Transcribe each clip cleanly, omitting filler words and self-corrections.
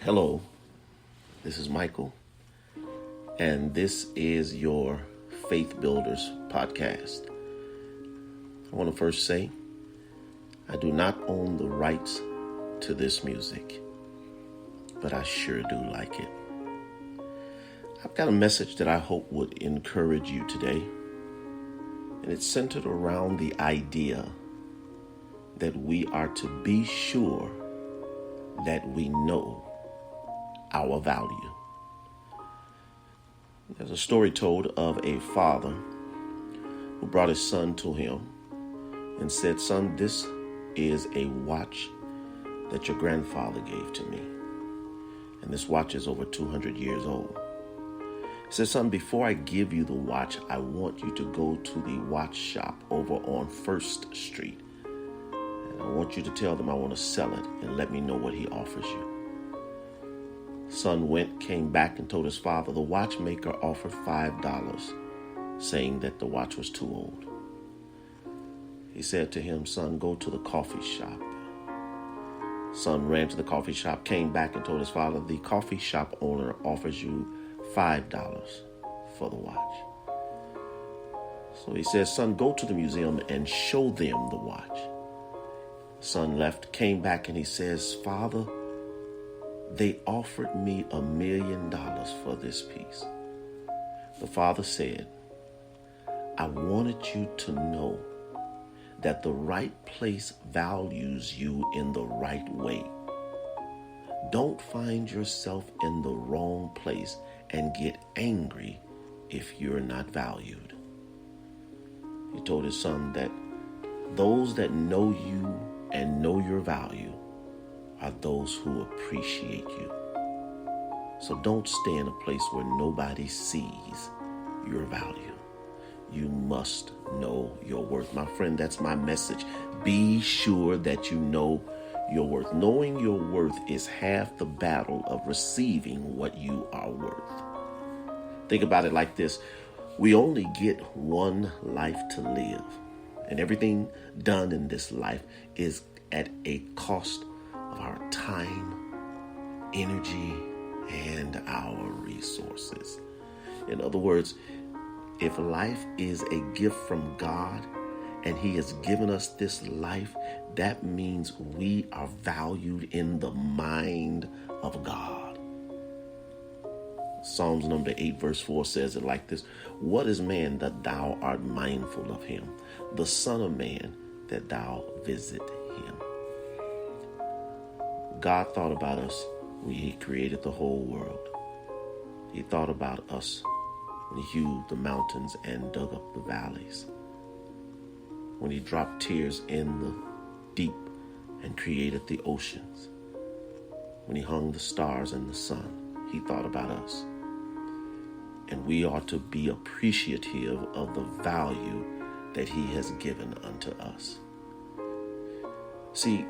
Hello, this is Michael, and this is your Faith Builders podcast. I want to first say, I do not own the rights to this music, but I sure do like it. I've got a message that I hope would encourage you today, and it's centered around the idea that we are to be sure that we know our value. There's a story told of a father who brought his son to him and said, "Son, this is a watch that your grandfather gave to me. And this watch is over 200 years old. He said, son, before I give you the watch, I want you to go to the watch shop over on 1st Street. And I want you to tell them I want to sell it and let me know what he offers you." Son went, came back, and told his father the watchmaker offered $5, saying that the watch was too old. He said to him, "Son, go to the coffee shop." Son ran to the coffee shop, came back, and told his father, "The coffee shop owner offers you $5 for the watch." So he says, "Son, go to the museum and show them the watch." Son left, came back, and he says, "Father, they offered me $1 million for this piece." The father said, "I wanted you to know that the right place values you in the right way. Don't find yourself in the wrong place and get angry if you're not valued." He told his son that those that know you and know your value are those who appreciate you. So don't stay in a place where nobody sees your value. You must know your worth. My friend, that's my message. Be sure that you know your worth. Knowing your worth is half the battle of receiving what you are worth. Think about it like this. We only get one life to live, and everything done in this life is at a cost of our time, energy, and our resources. In other words, if life is a gift from God and He has given us this life, that means we are valued in the mind of God. Psalms number 8 verse 4 says it like this: "What is man that thou art mindful of him? The son of man that thou visit him." God thought about us when He created the whole world. He thought about us when He hewed the mountains and dug up the valleys. When He dropped tears in the deep and created the oceans. When He hung the stars in the sun, He thought about us. And we ought to be appreciative of the value that He has given unto us. See,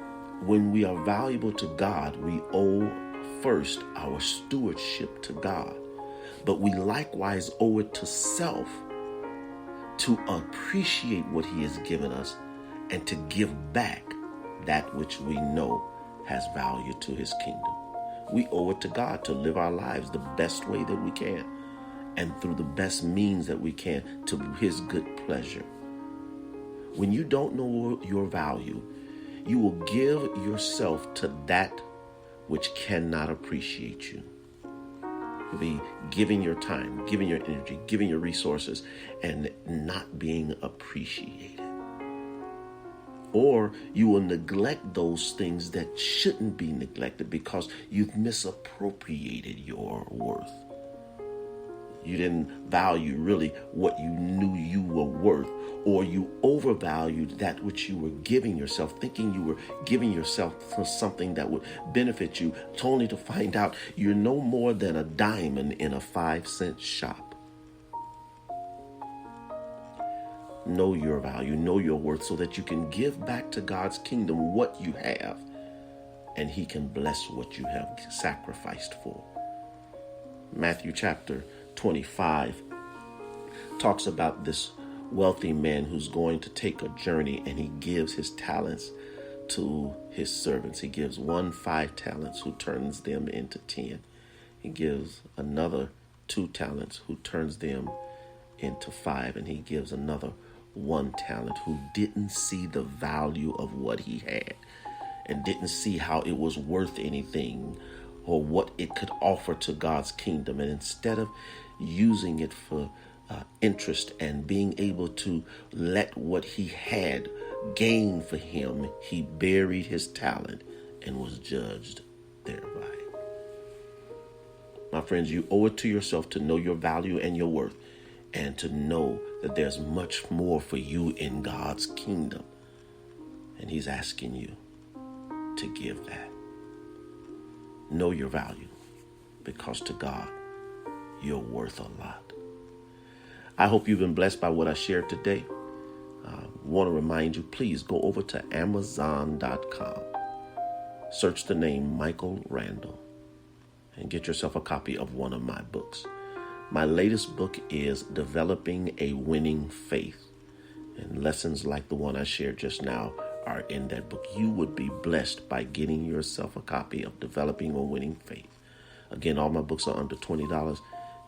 when we are valuable to God, we owe first our stewardship to God, but we likewise owe it to self to appreciate what He has given us and to give back that which we know has value to His kingdom. We owe it to God to live our lives the best way that we can and through the best means that we can to His good pleasure. When you don't know your value, you will give yourself to that which cannot appreciate you. You'll be giving your time, giving your energy, giving your resources, and not being appreciated. Or you will neglect those things that shouldn't be neglected because you've misappropriated your worth. You didn't value really what you knew you were worth, or you overvalued that which you were giving yourself, thinking you were giving yourself for something that would benefit you, only to find out you're no more than a diamond in a 5-cent shop. Know your value, know your worth, so that you can give back to God's kingdom what you have, and He can bless what you have sacrificed for. Matthew chapter 25 talks about this wealthy man who's going to take a journey, and he gives his talents to his servants. He gives one 5 talents, who turns them into 10. He gives another 2 talents, who turns them into 5. And he gives another 1 talent, who didn't see the value of what he had and didn't see how it was worth anything or what it could offer to God's kingdom. And instead of using it for interest and being able to let what he had gain for him, he buried his talent and was judged thereby. My friends, you owe it to yourself to know your value and your worth, and to know that there's much more for you in God's kingdom. And he's asking you to give that. Know your value, because to God, you're worth a lot. I hope you've been blessed by what I shared today. I want to remind you, please go over to Amazon.com. Search the name Michael Randle and get yourself a copy of one of my books. My latest book is Developing a Winning Faith. And lessons like the one I shared just now are in that book. You would be blessed by getting yourself a copy of Developing a Winning Faith. Again, all my books are under $20,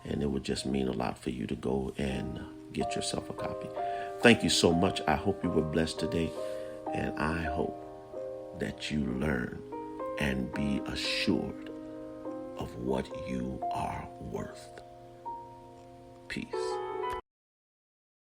and it would just mean a lot for you to go and get yourself a copy. Thank you so much. I hope you were blessed today, and I hope that you learn and be assured of what you are worth. Peace.